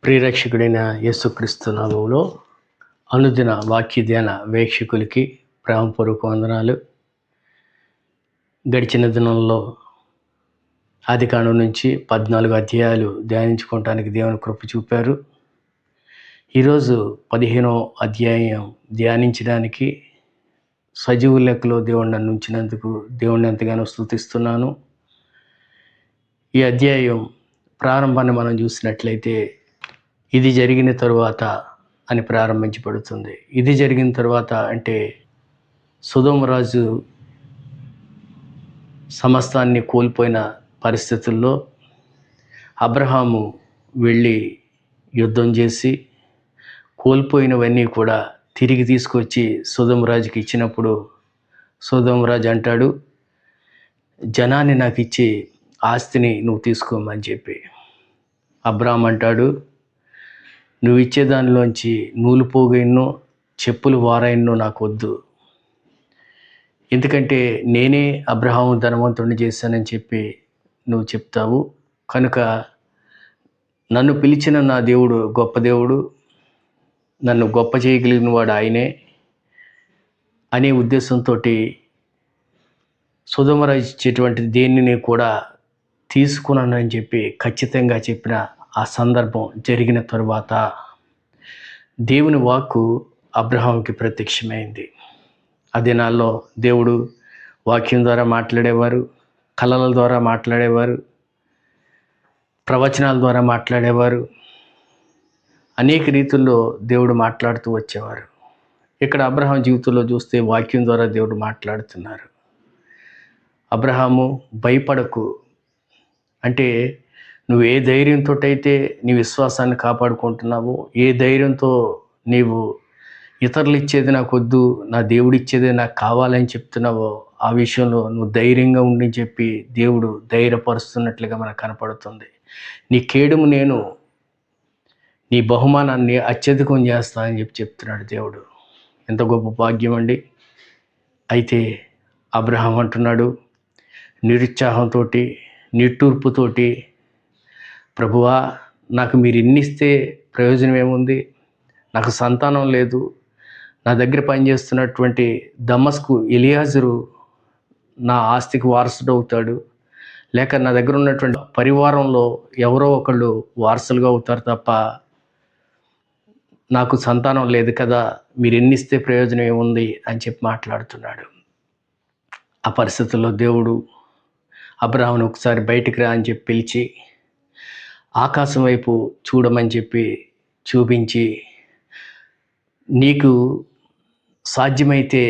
ప్రియరక్షకుడైన యేసుక్రీస్తు నామములో అనుదిన వాక్య ధ్యాన వీక్షకులకి ప్రేమపూర్వక వందనాలు. గడిచిన దినంలో ఆదికాండం నుంచి 14 అధ్యాయాలు ధ్యానించుకోవటానికి దేవుని కృప చూపారు. ఈరోజు 15వ అధ్యాయం ధ్యానించడానికి సజీవు లెక్కలో దేవుడు నన్ను ఉంచినందుకు దేవుడిని ఎంతగానో స్తుతిస్తున్నాను. ఈ అధ్యాయం ప్రారంభాన్ని మనం చూసినట్లయితే ఇది జరిగిన తరువాత అని ప్రారంభించబడుతుంది. ఇది జరిగిన తర్వాత అంటే సొదొమ రాజు సమస్తాన్ని కోల్పోయిన పరిస్థితుల్లో అబ్రహాము వెళ్ళి యుద్ధం చేసి కోల్పోయినవన్నీ కూడా తిరిగి తీసుకొచ్చి సొదొమ రాజుకి ఇచ్చినప్పుడు సొదొమ రాజు అంటాడు, జనాన్ని నాకు ఇచ్చి ఆస్తిని నువ్వు తీసుకోమని చెప్పి. అబ్రహాం అంటాడు, నువ్వు ఇచ్చే దానిలోంచి నూలు పోగైన్నో చెప్పులు వారైన్నో నాకు వద్దు, ఎందుకంటే నేనే అబ్రహాము ధనవంతుడిని చేశానని చెప్పి నువ్వు చెప్తావు, కనుక నన్ను పిలిచిన నా దేవుడు గొప్ప దేవుడు, నన్ను గొప్ప చేయగలిగిన వాడు ఆయనే అనే ఉద్దేశంతో సొదొమ రాజు ఇచ్చేటువంటి దేనిని కూడా తీసుకున్నానని చెప్పి ఖచ్చితంగా చెప్పిన ఆ సందర్భం జరిగిన తరువాత దేవుని వాక్కు అబ్రహాంకి ప్రత్యక్షమైంది. ఆ దినాల్లో దేవుడు వాక్యం ద్వారా మాట్లాడేవారు, కళల ద్వారా మాట్లాడేవారు, ప్రవచనాల ద్వారా మాట్లాడేవారు, అనేక రీతుల్లో దేవుడు మాట్లాడుతూ వచ్చేవారు. ఇక్కడ అబ్రహాం జీవితంలో చూస్తే వాక్యం ద్వారా దేవుడు మాట్లాడుతున్నారు. అబ్రహాము భయపడకు అంటే నువ్వు ఏ ధైర్యంతో అయితే నీ విశ్వాసాన్ని కాపాడుకుంటున్నావో, ఏ ధైర్యంతో నీవు ఇతరులు ఇచ్చేది నాకు వద్దు, నా దేవుడు ఇచ్చేదే నాకు కావాలని చెప్తున్నావో, ఆ విషయంలో నువ్వు ధైర్యంగా ఉండి చెప్పి దేవుడు ధైర్యపరుస్తున్నట్లుగా మనకు కనపడుతుంది. నీ కేడుము నేను నీ బహుమానాన్ని అత్యధికం చేస్తానని చెప్తున్నాడు దేవుడు. ఎంత గొప్ప భాగ్యం అండి. అయితే అబ్రహాం అంటున్నాడు నిరుత్సాహంతో, నిట్టూర్పుతోటి, ప్రభువా నాకు మీరు ఇన్నిస్తే ప్రయోజనం ఏముంది, నాకు సంతానం లేదు, నా దగ్గర పనిచేస్తున్నటువంటి దమస్కు ఎలియాజరు నా ఆస్తికి వారసుడు అవుతాడు, లేక నా దగ్గర ఉన్నటువంటి పరివారంలో ఎవరో ఒకళ్ళు వారసులుగా అవుతారు తప్ప నాకు సంతానం లేదు కదా, మీరు ఎన్నిస్తే ప్రయోజనం ఏముంది అని చెప్పి మాట్లాడుతున్నాడు. ఆ పరిస్థితుల్లో దేవుడు అబ్రహామును ఒకసారి బయటికి రా అని చెప్పి పిలిచి ఆకాశం వైపు చూడమని చెప్పి చూపించి, నీకు సాధ్యమైతే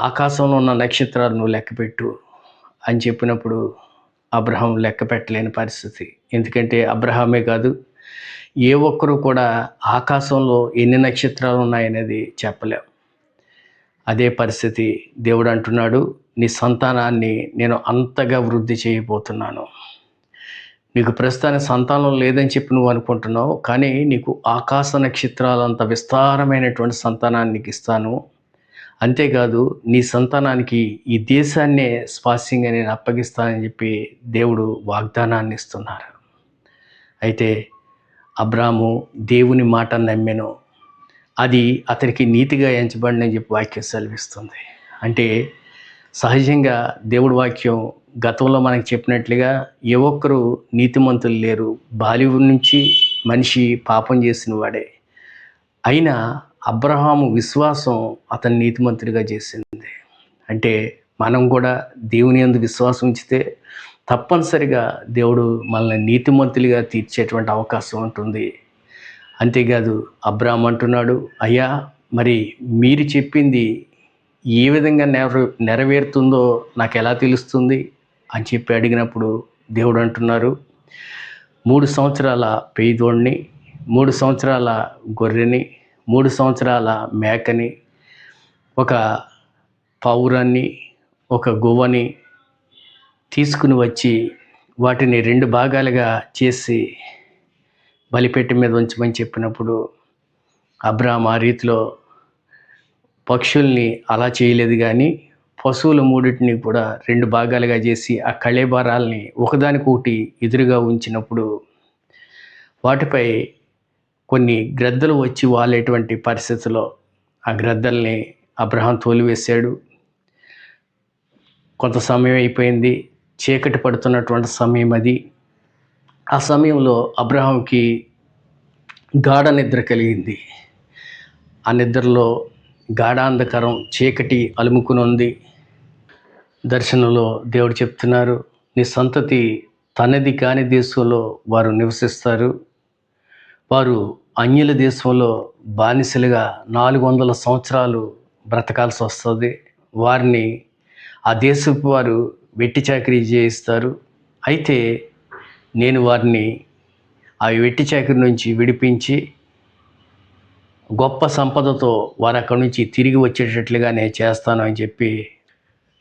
ఆకాశంలో ఉన్న నక్షత్రాలు నువ్వు లెక్కపెట్టు అని చెప్పినప్పుడు అబ్రహాం లెక్క పెట్టలేని పరిస్థితి. ఎందుకంటే అబ్రహామే కాదు, ఏ ఒక్కరు కూడా ఆకాశంలో ఎన్ని నక్షత్రాలు ఉన్నాయనేది చెప్పలేం. అదే పరిస్థితి. దేవుడు అంటున్నాడు, నీ సంతానాన్ని నేను అంతగా వృద్ధి చేయబోతున్నాను. నీకు ప్రస్తుతానికి సంతానం లేదని చెప్పి నువ్వు అనుకుంటున్నావు, కానీ నీకు ఆకాశ నక్షత్రాలంత విస్తారమైనటువంటి సంతానాన్ని నీకు ఇస్తాను. అంతేకాదు నీ సంతానానికి ఈ దేశాన్నే స్వాస్యంగా నేను అప్పగిస్తానని చెప్పి దేవుడు వాగ్దానాన్ని ఇస్తున్నారు. అయితే అబ్రాము దేవుని మాట నమ్మెను, అది అతనికి నీతిగా ఎంచబడినని చెప్పి వాక్యం సెలవిస్తుంది. అంటే సహజంగా దేవుడి వాక్యం గతంలో మనకు చెప్పినట్లుగా ఏ ఒక్కరు నీతిమంతులు లేరు, బాల్యం నుంచి మనిషి పాపం చేసిన వాడే. అయినా అబ్రహాము విశ్వాసం అతన్ని నీతిమంతుడిగా చేసింది. అంటే మనం కూడా దేవుని యందు విశ్వాసం ఉంచితే తప్పనిసరిగా దేవుడు మనల్ని నీతిమంతులుగా తీర్చేటువంటి అవకాశం ఉంటుంది. అంతేకాదు అబ్రహాము అంటున్నాడు, అయ్యా మరి మీరు చెప్పింది ఏ విధంగా నెరవేరుతుందో నాకు ఎలా తెలుస్తుంది అని చెప్పి అడిగినప్పుడు దేవుడు అంటున్నారు, 3 సంవత్సరాల పేదోడిని, 3 సంవత్సరాల గొర్రెని, 3 సంవత్సరాల మేకని, ఒక పావురాన్ని, ఒక గువ్వని తీసుకుని వచ్చి వాటిని 2 భాగాలుగా చేసి బలిపెట్టి మీద ఉంచమని చెప్పినప్పుడు అబ్రహాం ఆ రీతిలో పక్షుల్ని అలా చేయలేదు, కానీ పశువుల 3టిని కూడా 2 భాగాలుగా చేసి ఆ కళేబరాల్ని ఒకదానికొకటి ఎదురుగా ఉంచినప్పుడు వాటిపై కొన్ని గ్రద్దలు వచ్చి వాలేటువంటి పరిస్థితిలో ఆ గ్రద్దల్ని అబ్రహాం తోలివేశాడు. కొంత సమయం అయిపోయింది, చీకటి పడుతున్నటువంటి సమయం అది. ఆ సమయంలో అబ్రహాంకి గాఢ నిద్ర కలిగింది. ఆ నిద్రలో గాఢాంధకారం, చీకటి అలుముకుని ఉంది. దర్శనంలో దేవుడు చెప్తున్నారు, నీ సంతతి తనది కాని దేశంలో వారు నివసిస్తారు. వారు అన్యుల దేశంలో బానిసలుగా 400 సంవత్సరాలు బ్రతకాల్సి వస్తుంది. వారిని ఆ దేశపు వారు వెట్టి చాకిరీ చేయిస్తారు. అయితే నేను వారిని ఆ వెట్టి చాకిరీ నుంచి విడిపించి గొప్ప సంపదతో వారు అక్కడి నుంచి తిరిగి వచ్చేటట్లుగా నేను చేస్తాను అని చెప్పి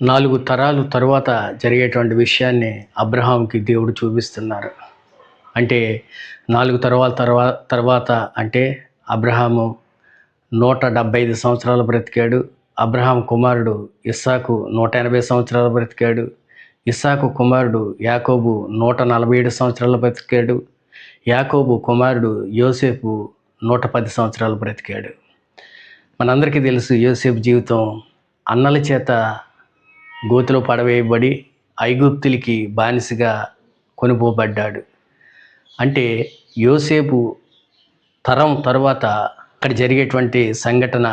4 తరాలు తర్వాత జరిగేటువంటి విషయాన్ని అబ్రహాంకి దేవుడు చూపిస్తున్నారు. అంటే 4 తర్వాత అంటే అబ్రహాము 175 సంవత్సరాలు బ్రతికాడు. అబ్రహాం కుమారుడు ఇస్సాకు 180 సంవత్సరాలు బ్రతికాడు. ఇస్సాకు కుమారుడు యాకోబు 147 సంవత్సరాలు బ్రతికాడు. యాకోబు కుమారుడు యోసేపు 110 సంవత్సరాలు బ్రతికాడు. మనందరికీ తెలుసు యోసేపు జీవితం. అన్నల చేత గోతిలో పడవేయబడి ఐగుప్తులకి బానిసగా కొనుపోబడ్డాడు. అంటే యోసేపు తరం తర్వాత అక్కడ జరిగేటువంటి సంఘటన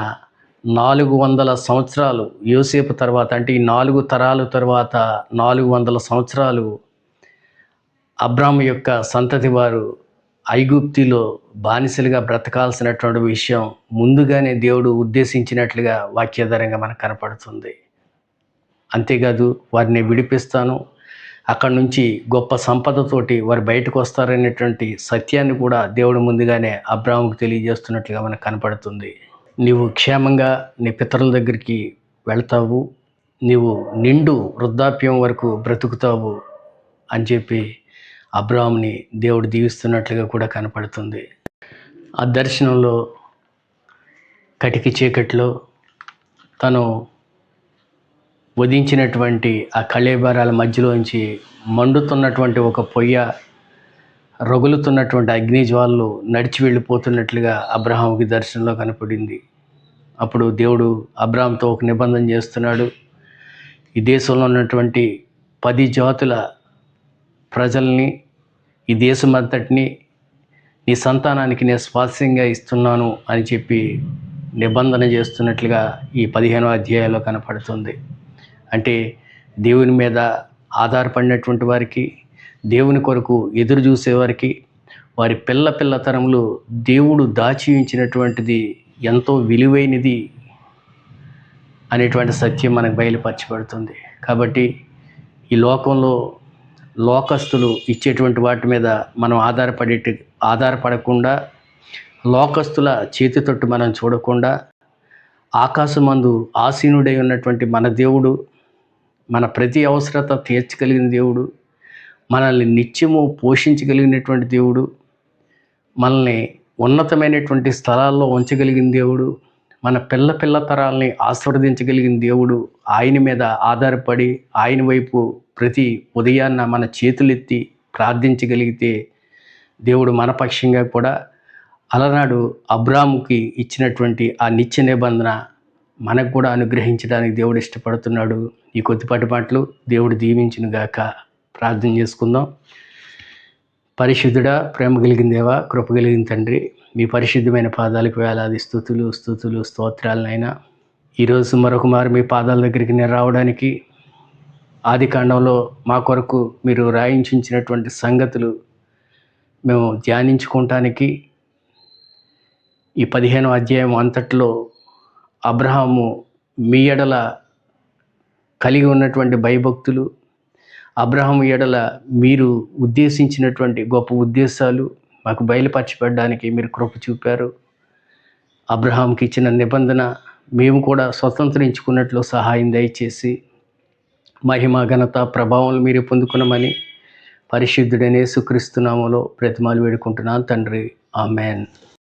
400 సంవత్సరాలు యోసేపు తర్వాత, అంటే ఈ 4 తరాలు తర్వాత 400 సంవత్సరాలు అబ్రాము యొక్క సంతతి వారు ఐగుప్తిలో బానిసలుగా బ్రతకాల్సినటువంటి విషయం ముందుగానే దేవుడు ఉద్దేశించినట్లుగా వాక్యాధారంగా మనకు కనపడుతుంది. అంతేకాదు, వారిని విడిపిస్తాను, అక్కడి నుంచి గొప్ప సంపదతోటి వారు బయటకు వస్తారనేటువంటి సత్యాన్ని కూడా దేవుడు ముందుగానే అబ్రాహాముకు తెలియజేస్తున్నట్లుగా మనకు కనపడుతుంది. నీవు క్షేమంగా నీ పితరుల దగ్గరికి వెళ్తావు, నీవు నిండు వృద్ధాప్యం వరకు బ్రతుకుతావు అని చెప్పి అబ్రాహాముని దేవుడు దీవిస్తున్నట్లుగా కూడా కనపడుతుంది. ఆ దర్శనంలో కటికి చీకట్లో తను వధించినటువంటి ఆ కళేబరాల మధ్యలోంచి మండుతున్నటువంటి ఒక పొయ్య, రగులుతున్నటువంటి అగ్నిజ్వాలలు నడిచి వెళ్ళిపోతున్నట్లుగా అబ్రహాముకి దర్శనంలో కనపడింది. అప్పుడు దేవుడు అబ్రహాంతో ఒక నిబంధన చేస్తున్నాడు. ఈ దేశంలో ఉన్నటువంటి 10 జాతుల ప్రజల్ని, ఈ దేశం అంతటిని నీ సంతానానికి నేను స్వాస్యంగా ఇస్తున్నాను అని చెప్పి నిబంధన చేస్తున్నట్లుగా ఈ 15వ అధ్యాయంలో కనపడుతుంది. అంటే దేవుని మీద ఆధారపడినటువంటి వారికి, దేవుని కొరకు ఎదురు చూసేవారికి, వారి పిల్ల తరములు దేవుడు దాచి ఉంచినటువంటిది ఎంతో విలువైనది అనేటువంటి సత్యం మనకు బయలుపరచబడుతుంది. కాబట్టి ఈ లోకంలో లోకస్తులు ఇచ్చేటువంటి వాటి మీద మనం ఆధారపడకుండా, లోకస్తుల చేతితోటి మనం చూడకుండా, ఆకాశమందు ఆసీనుడై ఉన్నటువంటి మన దేవుడు, మన ప్రతి అవసరత తీర్చగలిగిన దేవుడు, మనల్ని నిత్యము పోషించగలిగినటువంటి దేవుడు, మనల్ని ఉన్నతమైనటువంటి స్థలాల్లో ఉంచగలిగిన దేవుడు, మన పిల్ల తరాలని ఆశీర్వదించగలిగిన దేవుడు, ఆయన మీద ఆధారపడి ఆయన వైపు ప్రతి ఉదయాన్న మన చేతులెత్తి ప్రార్థించగలిగితే దేవుడు మన పక్షంగా కూడా అలనాడు అబ్రాముకి ఇచ్చినటువంటి ఆ నిత్య నిబంధన మనకు కూడా అనుగ్రహించడానికి దేవుడు ఇష్టపడుతున్నాడు. ఈ కొద్దిపాటి మాటలు దేవుడు దీవించునుగాక. ప్రార్థన చేసుకుందాం. పరిశుద్ధుడా, ప్రేమ కలిగిన దేవా, కృప కలిగిన తండ్రి, మీ పరిశుద్ధమైన పాదాలకు వేలాది స్తుతులు స్తోత్రాలనైనా. ఈరోజు మరొక మారు మీ పాదాల దగ్గరికి నేను రావడానికి, ఆది కాండంలో మా కొరకు మీరు రాయించినటువంటి సంగతులు మేము ధ్యానించుకోవటానికి, ఈ 15వ అధ్యాయం అంతట్లో అబ్రహాము మీ ఎడల కలిగి ఉన్నటువంటి భయభక్తులు, అబ్రహాము ఎడల మీరు ఉద్దేశించినటువంటి గొప్ప ఉద్దేశాలు మాకు బయలుపరచబడడానికి మీరు కృప చూపారు. అబ్రహాంకి ఇచ్చిన నిబంధన మేము కూడా స్వతంత్రించుకున్నట్లు సహాయం దయచేసి, మహిమ ఘనత ప్రభావం మీరు పొందుకున్నామని పరిశుద్ధుడైన యేసుక్రీస్తు నామములో బ్రతిమాలు వేడుకుంటున్నాను తండ్రి. ఆమెన్.